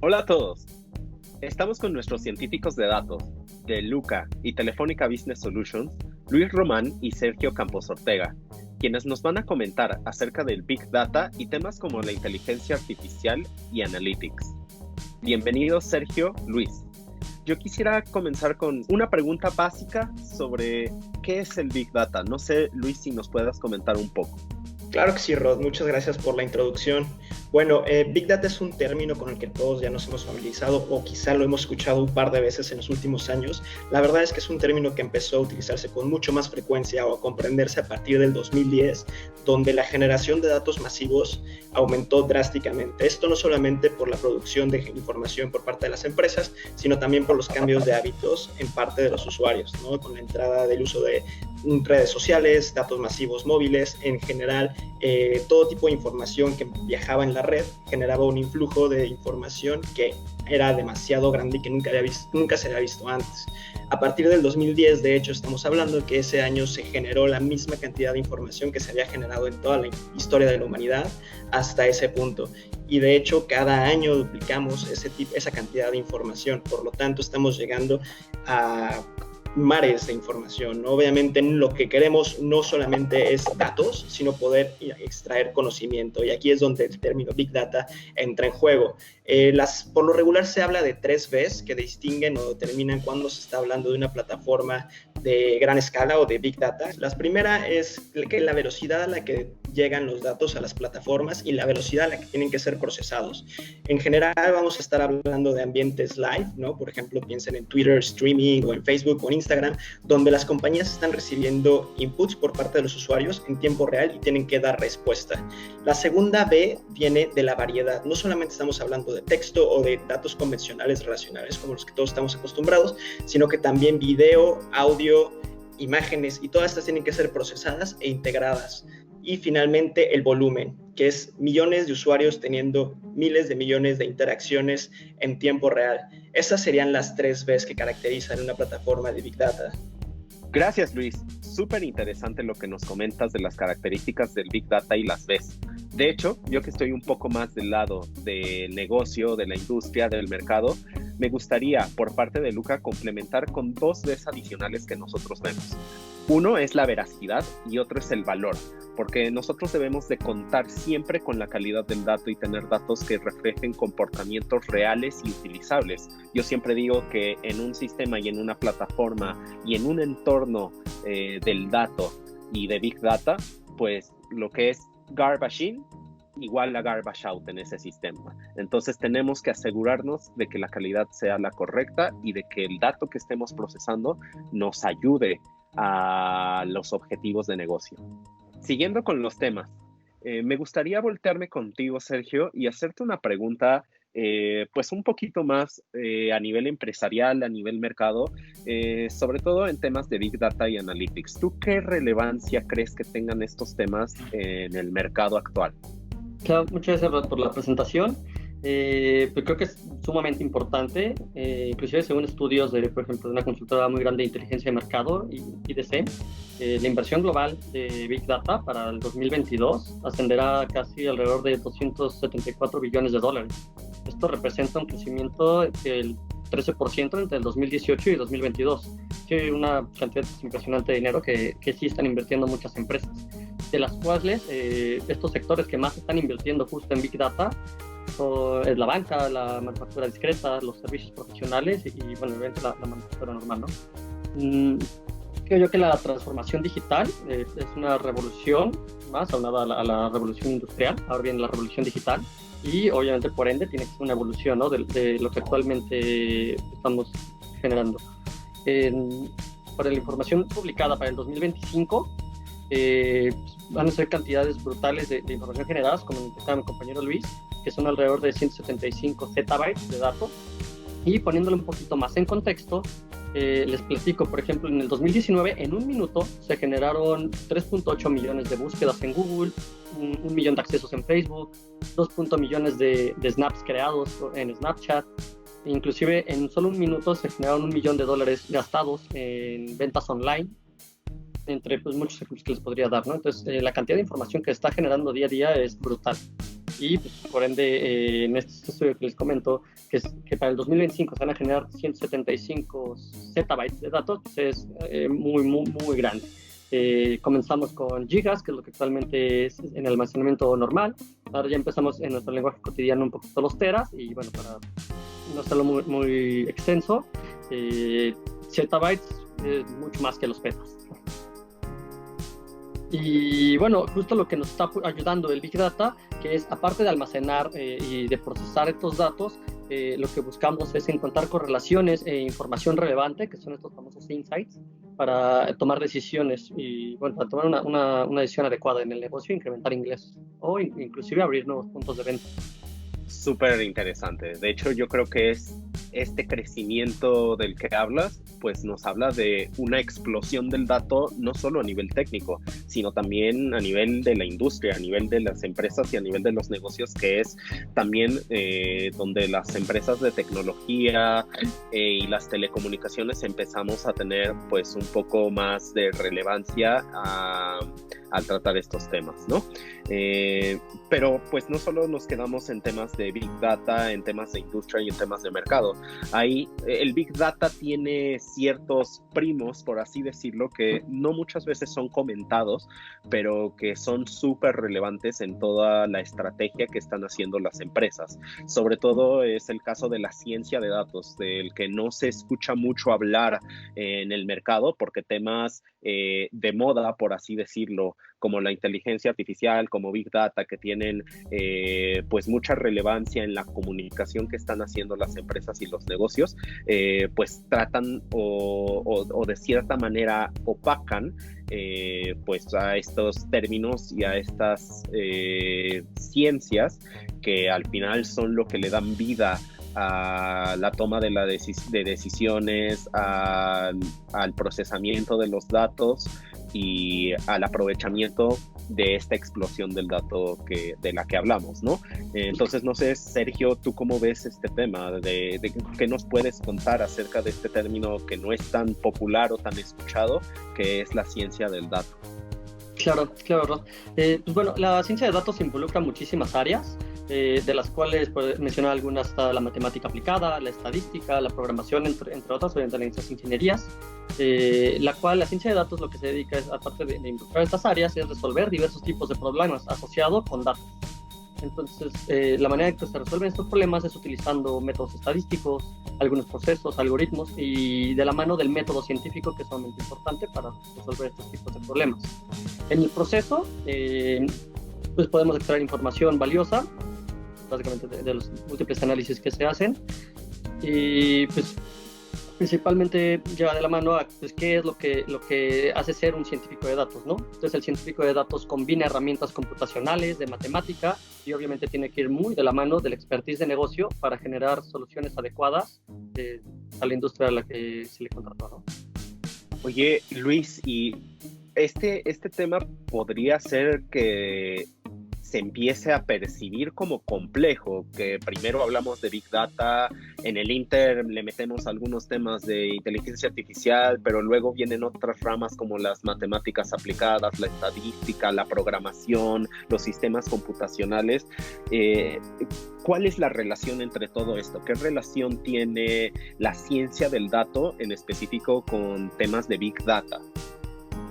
Hola a todos. Estamos con nuestros científicos de datos de Luca y Telefónica Business Solutions, Luis Román y Sergio Campos Ortega, quienes nos van a comentar acerca del Big Data y temas como la inteligencia artificial y analytics. Bienvenidos Sergio, Luis. Yo quisiera comenzar con una pregunta básica sobre qué es el Big Data. No sé, Luis, si nos puedas comentar un poco. Claro que sí, Rod. Muchas gracias por la introducción. Bueno, Big Data es un término con el que todos ya nos hemos familiarizado o quizá lo hemos escuchado un par de veces en los últimos años. La verdad es que es un término que empezó a utilizarse con mucho más frecuencia o a comprenderse a partir del 2010, donde la generación de datos masivos aumentó drásticamente. Esto no solamente por la producción de información por parte de las empresas, sino también por los cambios de hábitos en parte de los usuarios, ¿no? Con la entrada del uso de redes sociales, datos masivos móviles, en general, todo tipo de información que viajaba en la red generaba un influjo de información que era demasiado grande y que nunca se había visto antes. A partir del 2010, de hecho, estamos hablando que ese año se generó la misma cantidad de información que se había generado en toda la historia de la humanidad hasta ese punto. Y de hecho, cada año duplicamos esa cantidad de información. Por lo tanto, estamos llegando a mares de información. Obviamente lo que queremos no solamente es datos, sino poder extraer conocimiento. Y aquí es donde el término Big Data entra en juego. Por lo regular se habla de 3 Bs que distinguen o determinan cuando se está hablando de una plataforma de gran escala o de Big Data. La primera es que la velocidad a la que llegan los datos a las plataformas y la velocidad a la que tienen que ser procesados. En general vamos a estar hablando de ambientes live, ¿no? Por ejemplo, piensen en Twitter, streaming o en Facebook o en Instagram, donde las compañías están recibiendo inputs por parte de los usuarios en tiempo real y tienen que dar respuesta. La segunda B viene de la variedad. No solamente estamos hablando de texto o de datos convencionales relacionales como los que todos estamos acostumbrados, sino que también video, audio, imágenes, y todas estas tienen que ser procesadas e integradas. Y finalmente el volumen, que es millones de usuarios teniendo miles de millones de interacciones en tiempo real. Esas serían las 3 Bs que caracterizan una plataforma de Big Data. Gracias, Luis. Súper interesante lo que nos comentas de las características del Big Data y las Bs. De hecho, yo que estoy un poco más del lado del negocio, de la industria, del mercado, me gustaría, por parte de Luca, complementar con 2 Bs adicionales que nosotros vemos. Uno es la veracidad y otro es el valor, porque nosotros debemos de contar siempre con la calidad del dato y tener datos que reflejen comportamientos reales y utilizables. Yo siempre digo que en un sistema y en una plataforma y en un entorno del dato y de Big Data, pues lo que es garbage in igual a garbage out en ese sistema. Entonces tenemos que asegurarnos de que la calidad sea la correcta y de que el dato que estemos procesando nos ayude a los objetivos de negocio. Siguiendo con los temas, me gustaría voltearme contigo, Sergio, y hacerte una pregunta pues un poquito más a nivel empresarial, a nivel mercado, sobre todo en temas de Big Data y Analytics. ¿Tú qué relevancia crees que tengan estos temas en el mercado actual? Claro, muchas gracias por la presentación. Pues creo que es sumamente importante, inclusive según estudios por ejemplo, de una consultora muy grande de inteligencia de mercado, IDC, la inversión global de Big Data para el 2022 ascenderá casi alrededor de $274 billones. Esto representa un crecimiento del 13% entre el 2018 y 2022. Sí, una cantidad impresionante de dinero que sí están invirtiendo muchas empresas, de las cuales estos sectores que más están invirtiendo justo en Big Data es la banca, la manufactura discreta, los servicios profesionales y bueno, obviamente la manufactura normal, ¿no? Creo yo que la transformación digital es una revolución más aunada a la revolución industrial, ahora viene la revolución digital y obviamente por ende tiene que ser una evolución, ¿no? de lo que actualmente estamos generando. Para la información publicada para el 2025 van a ser cantidades brutales de información generadas, como indicaba mi compañero Luis, que son alrededor de 175 zettabytes de datos. Y poniéndolo un poquito más en contexto, les platico, por ejemplo, en el 2019, en un minuto se generaron 3.8 millones de búsquedas en Google, 1 millón de accesos en Facebook, 2 millones de snaps creados en Snapchat. Inclusive en solo un minuto se generaron $1 millón gastados en ventas online, entre pues, muchos ejemplos que les podría dar, ¿no? Entonces, la cantidad de información que está generando día a día es brutal. y pues, por ende en este estudio que les comento, que para el 2025 se van a generar 175 zettabytes de datos, pues es muy grande. Comenzamos con gigas, que es lo que actualmente es en almacenamiento normal. Ahora ya empezamos en nuestro lenguaje cotidiano un poquito los teras, y bueno, para no hacerlo muy extenso, zettabytes es mucho más que los petas. Y bueno, justo lo que nos está ayudando el Big Data, que es aparte de almacenar y de procesar estos datos, lo que buscamos es encontrar correlaciones e información relevante, que son estos famosos insights, para tomar decisiones y, bueno, para tomar una decisión adecuada en el negocio, incrementar ingresos o inclusive abrir nuevos puntos de venta. Súper interesante. De hecho, yo creo que es este crecimiento del que hablas, pues nos habla de una explosión del dato, no solo a nivel técnico, sino también a nivel de la industria, a nivel de las empresas y a nivel de los negocios, que es también donde las empresas de tecnología y las telecomunicaciones empezamos a tener pues un poco más de relevancia al tratar estos temas, ¿no? Pero pues no solo nos quedamos en temas de Big Data, en temas de industria y en temas de mercado. Ahí el Big Data tiene ciertos primos, por así decirlo, que no muchas veces son comentados, pero que son súper relevantes en toda la estrategia que están haciendo las empresas. Sobre todo es el caso de la ciencia de datos, del que no se escucha mucho hablar en el mercado, porque temas de moda, por así decirlo, como la inteligencia artificial, como Big Data, que tienen pues mucha relevancia en la comunicación que están haciendo las empresas y los negocios, pues tratan o de cierta manera opacan pues a estos términos y a estas ciencias que al final son lo que le dan vida a la toma de decisiones, al procesamiento de los datos y al aprovechamiento de esta explosión del dato de la que hablamos, ¿no? Entonces, no sé, Sergio, ¿tú cómo ves este tema? ¿De qué nos puedes contar acerca de este término que no es tan popular o tan escuchado, que es la ciencia del dato? Claro, Rod. Pues bueno, la ciencia de datos involucra muchísimas áreas, de las cuales, por mencionar algunas, está la matemática aplicada, la estadística, la programación, entre otras, obviamente las ingenierías, la ciencia de datos lo que se dedica es, aparte de involucrar estas áreas, es resolver diversos tipos de problemas asociados con datos. Entonces, la manera en que se resuelven estos problemas es utilizando métodos estadísticos, algunos procesos, algoritmos, y de la mano del método científico, que es sumamente importante para resolver estos tipos de problemas. En el proceso, pues podemos extraer información valiosa, básicamente de los múltiples análisis que se hacen, y pues principalmente lleva de la mano a pues, qué es lo que hace ser un científico de datos, ¿no? Entonces el científico de datos combina herramientas computacionales, de matemática, y obviamente tiene que ir muy de la mano del expertise de negocio para generar soluciones adecuadas a la industria a la que se le contrató, ¿no? Oye, Luis, y este tema podría ser que se empiece a percibir como complejo, que primero hablamos de Big Data, en el Inter le metemos algunos temas de inteligencia artificial, pero luego vienen otras ramas como las matemáticas aplicadas, la estadística, la programación, los sistemas computacionales. ¿Cuál es la relación entre todo esto? ¿Qué relación tiene la ciencia del dato en específico con temas de Big Data?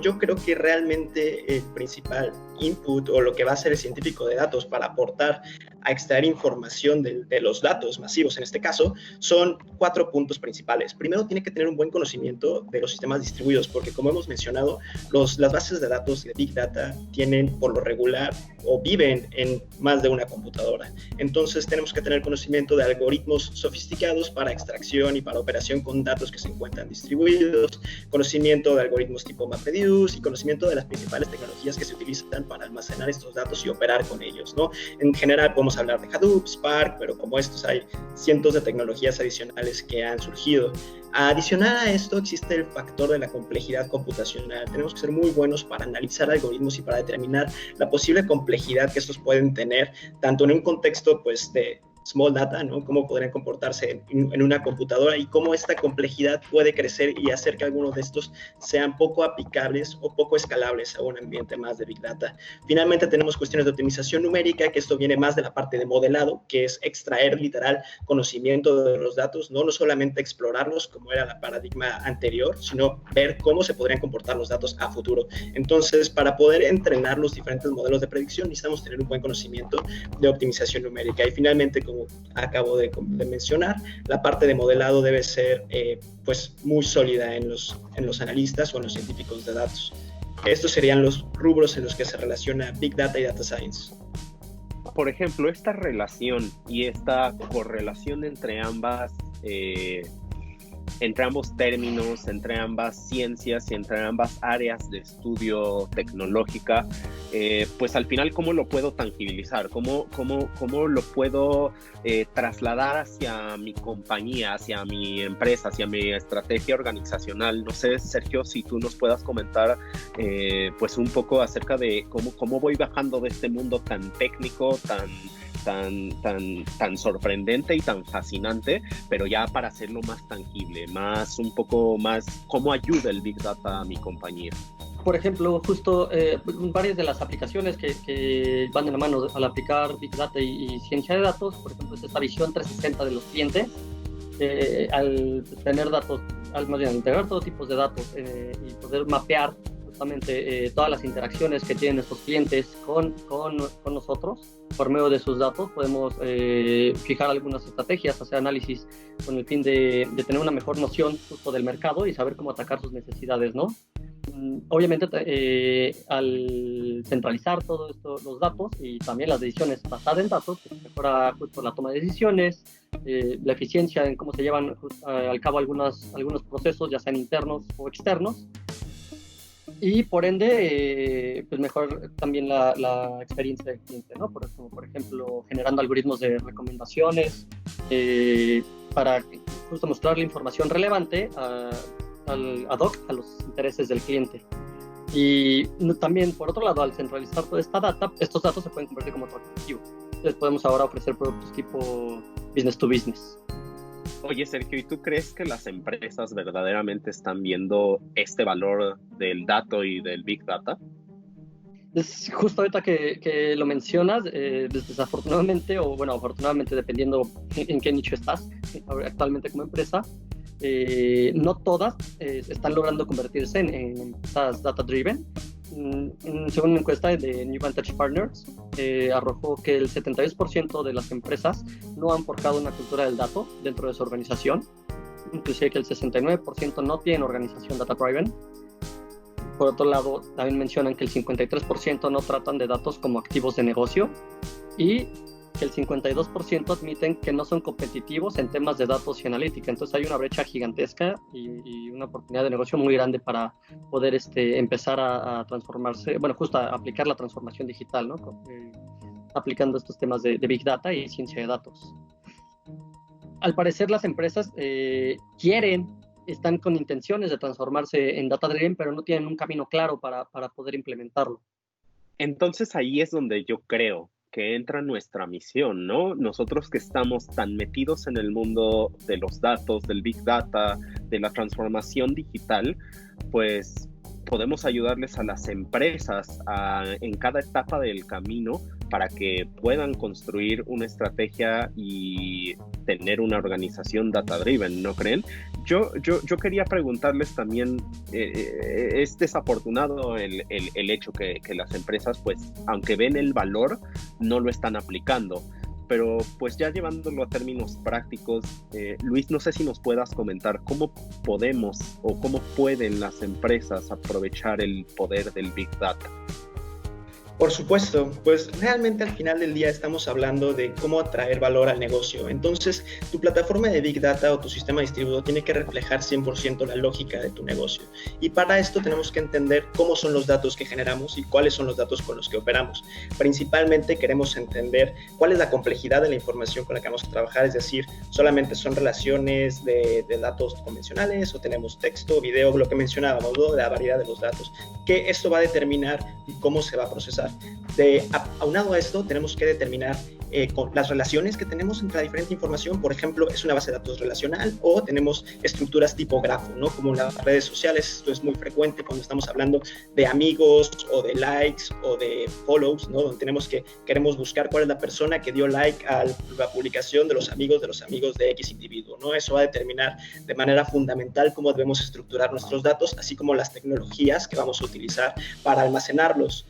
Yo creo que realmente el principal input o lo que va a hacer el científico de datos para aportar a extraer información de los datos masivos, en este caso, son 4 puntos principales. Primero, tiene que tener un buen conocimiento de los sistemas distribuidos, porque como hemos mencionado, las bases de datos de Big Data tienen por lo regular o viven en más de una computadora. Entonces, tenemos que tener conocimiento de algoritmos sofisticados para extracción y para operación con datos que se encuentran distribuidos, conocimiento de algoritmos tipo MapReduce y conocimiento de las principales tecnologías que se utilizan para almacenar estos datos y operar con ellos, ¿no? En general, podemos hablar de Hadoop, Spark, pero como estos hay cientos de tecnologías adicionales que han surgido. Adicional a esto existe el factor de la complejidad computacional. Tenemos que ser muy buenos para analizar algoritmos y para determinar la posible complejidad que estos pueden tener, tanto en un contexto pues, de small data, ¿no? Cómo podrían comportarse en una computadora y cómo esta complejidad puede crecer y hacer que algunos de estos sean poco aplicables o poco escalables a un ambiente más de Big Data. Finalmente tenemos cuestiones de optimización numérica, que esto viene más de la parte de modelado, que es extraer literal conocimiento de los datos, no solamente explorarlos como era la paradigma anterior, sino ver cómo se podrían comportar los datos a futuro. Entonces, para poder entrenar los diferentes modelos de predicción, necesitamos tener un buen conocimiento de optimización numérica. Y finalmente, como acabo de mencionar, la parte de modelado debe ser pues muy sólida en los analistas o en los científicos de datos. Estos serían los rubros en los que se relaciona Big Data y Data Science. Por ejemplo, esta relación y esta correlación entre ambos términos, entre ambas ciencias y entre ambas áreas de estudio tecnológica, pues al final, ¿cómo lo puedo tangibilizar? ¿Cómo lo puedo trasladar hacia mi compañía, hacia mi empresa, hacia mi estrategia organizacional? No sé, Sergio, si tú nos puedas comentar pues un poco acerca de cómo voy bajando de este mundo tan técnico, tan sorprendente y tan fascinante, pero ya para hacerlo más tangible, un poco más, ¿cómo ayuda el Big Data a mi compañía? Por ejemplo, justo varias de las aplicaciones que van de la mano al aplicar Big Data y ciencia de datos, por ejemplo, es esta visión 360 de los clientes, al tener datos, al integrar todo tipo de datos y poder mapear justamente todas las interacciones que tienen estos clientes con nosotros. Por medio de sus datos podemos fijar algunas estrategias, hacer análisis con el fin de tener una mejor noción justo del mercado y saber cómo atacar sus necesidades, ¿no? Obviamente, al centralizar todo esto, los datos y también las decisiones basadas en datos, pues mejora justo la toma de decisiones, la eficiencia en cómo se llevan al cabo algunos procesos, ya sean internos o externos. Y por ende, pues mejor también la experiencia del cliente, ¿no? Por ejemplo, generando algoritmos de recomendaciones para justo mostrar la información relevante ad hoc a los intereses del cliente. Y también, por otro lado, al centralizar toda esta data, estos datos se pueden convertir como atractivo. Entonces podemos ahora ofrecer productos tipo business to business. Oye, Sergio, ¿y tú crees que las empresas verdaderamente están viendo este valor del dato y del Big Data? Es justo ahorita que lo mencionas, desafortunadamente, o bueno, afortunadamente, dependiendo en qué nicho estás actualmente como empresa, no todas están logrando convertirse en empresas data-driven. Según una encuesta de New Vantage Partners, arrojó que el 72% de las empresas no han forjado una cultura del dato dentro de su organización, inclusive que el 69% no tienen organización data-driven. Por otro lado, también mencionan que el 53% no tratan de datos como activos de negocio y que el 52% admiten que no son competitivos en temas de datos y analítica. Entonces hay una brecha gigantesca y una oportunidad de negocio muy grande para poder empezar a transformarse, bueno, justo a aplicar la transformación digital, ¿no? Aplicando estos temas de Big Data y ciencia de datos. Al parecer las empresas están con intenciones de transformarse en Data Driven, pero no tienen un camino claro para poder implementarlo. Entonces ahí es donde yo creo que entra nuestra misión, ¿no? Nosotros que estamos tan metidos en el mundo de los datos, del Big Data, de la transformación digital, pues podemos ayudarles a las empresas en cada etapa del camino para que puedan construir una estrategia y tener una organización data-driven, ¿no creen? Yo quería preguntarles también, es desafortunado el hecho que las empresas, pues, aunque ven el valor, no lo están aplicando. Pero pues ya llevándolo a términos prácticos, Luis, no sé si nos puedas comentar cómo podemos o cómo pueden las empresas aprovechar el poder del Big Data. Por supuesto, pues realmente al final del día estamos hablando de cómo atraer valor al negocio. Entonces, tu plataforma de Big Data o tu sistema distribuido tiene que reflejar 100% la lógica de tu negocio. Y para esto tenemos que entender cómo son los datos que generamos y cuáles son los datos con los que operamos. Principalmente queremos entender cuál es la complejidad de la información con la que vamos a trabajar, es decir, solamente son relaciones de datos convencionales o tenemos texto, video, lo que mencionábamos, ¿no? La variedad de los datos, que esto va a determinar cómo se va a procesar. Aunado a esto, tenemos que determinar con las relaciones que tenemos entre la diferente información. Por ejemplo, es una base de datos relacional o tenemos estructuras tipo grafo, ¿no? Como en las redes sociales, esto es muy frecuente cuando estamos hablando de amigos o de likes o de follows, ¿no? Donde queremos buscar cuál es la persona que dio like a la publicación de los amigos de X individuo, ¿no? Eso va a determinar de manera fundamental cómo debemos estructurar nuestros datos, así como las tecnologías que vamos a utilizar para almacenarlos.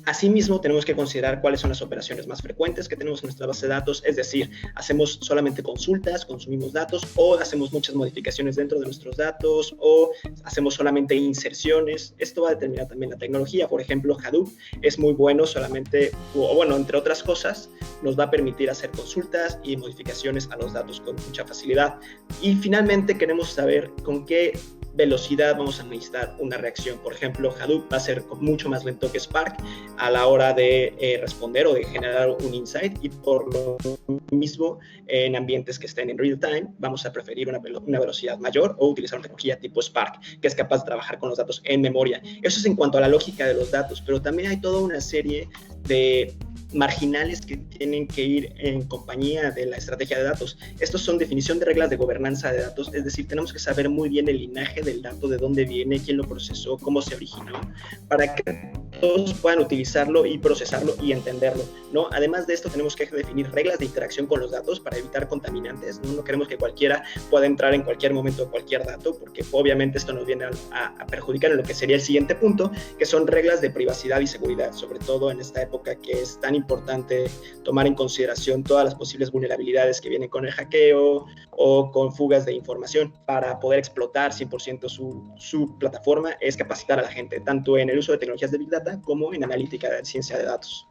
Asimismo, tenemos que considerar cuáles son las operaciones más frecuentes que tenemos en nuestra base de datos, es decir, hacemos solamente consultas, consumimos datos, o hacemos muchas modificaciones dentro de nuestros datos, o hacemos solamente inserciones. Esto va a determinar también la tecnología. Por ejemplo, Hadoop es muy bueno solamente, o bueno, entre otras cosas, nos va a permitir hacer consultas y modificaciones a los datos con mucha facilidad. Y finalmente queremos saber con qué velocidad vamos a necesitar una reacción. Por ejemplo, Hadoop va a ser mucho más lento que Spark a la hora de responder o de generar un insight, y por lo mismo en ambientes que estén en real time vamos a preferir una velocidad mayor o utilizar una tecnología tipo Spark que es capaz de trabajar con los datos en memoria. Eso es en cuanto a la lógica de los datos, pero también hay toda una serie de marginales que tienen que ir en compañía de la estrategia de datos. Estos son definición de reglas de gobernanza de datos, es decir, tenemos que saber muy bien el linaje del dato, de dónde viene, quién lo procesó, cómo se originó, para que todos puedan utilizarlo y procesarlo y entenderlo, ¿no? Además de esto, tenemos que definir reglas de interacción con los datos para evitar contaminantes, ¿no? No queremos que cualquiera pueda entrar en cualquier momento a cualquier dato, porque obviamente esto nos viene a perjudicar en lo que sería el siguiente punto, que son reglas de privacidad y seguridad, sobre todo en esta época que es tan importante tomar en consideración todas las posibles vulnerabilidades que vienen con el hackeo o con fugas de información. Para poder explotar 100% su plataforma es capacitar a la gente, tanto en el uso de tecnologías de Big Data como en analítica de ciencia de datos.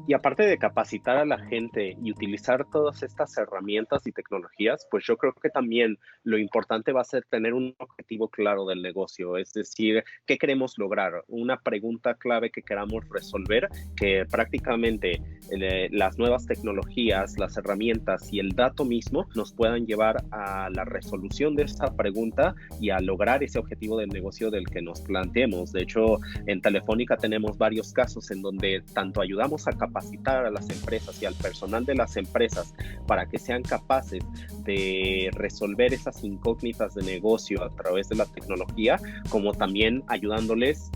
Y aparte de capacitar a la gente y utilizar todas estas herramientas y tecnologías, pues yo creo que también lo importante va a ser tener un objetivo claro del negocio, es decir, ¿qué queremos lograr? Una pregunta clave que queramos resolver, que prácticamente las nuevas tecnologías, las herramientas y el dato mismo nos puedan llevar a la resolución de esta pregunta y a lograr ese objetivo del negocio del que nos planteemos. De hecho, en Telefónica tenemos varios casos en donde tanto ayudamos a capacitar a las empresas y al personal de las empresas para que sean capaces de resolver esas incógnitas de negocio a través de la tecnología, como también ayudándoles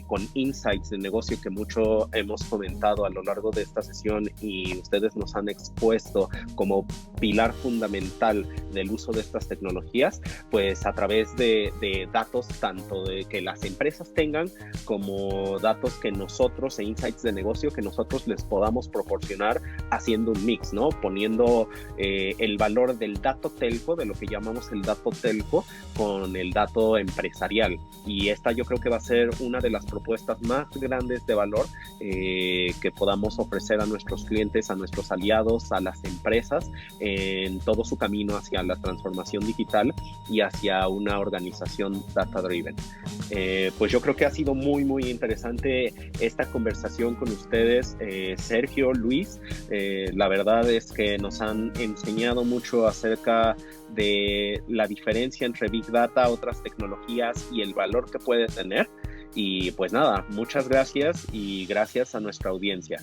con insights de negocio que mucho hemos comentado a lo largo de esta sesión y ustedes nos han expuesto como pilar fundamental del uso de estas tecnologías, pues a través de datos tanto de que las empresas tengan como datos que nosotros e insights de negocio que nosotros les podamos proporcionar haciendo un mix, ¿no? Poniendo el valor del dato telco, de lo que llamamos el dato telco, con el dato empresarial. Y esta yo creo que va a ser una de las propuestas más grandes de valor que podamos ofrecer a nuestros clientes, a nuestros aliados, a las empresas en todo su camino hacia la transformación digital y hacia una organización data-driven. Pues yo creo que ha sido muy, muy interesante esta conversación con ustedes, Sergio, Luis. La verdad es que nos han enseñado mucho acerca de la diferencia entre Big Data, otras tecnologías y el valor que puede tener. Y pues nada, muchas gracias y gracias a nuestra audiencia.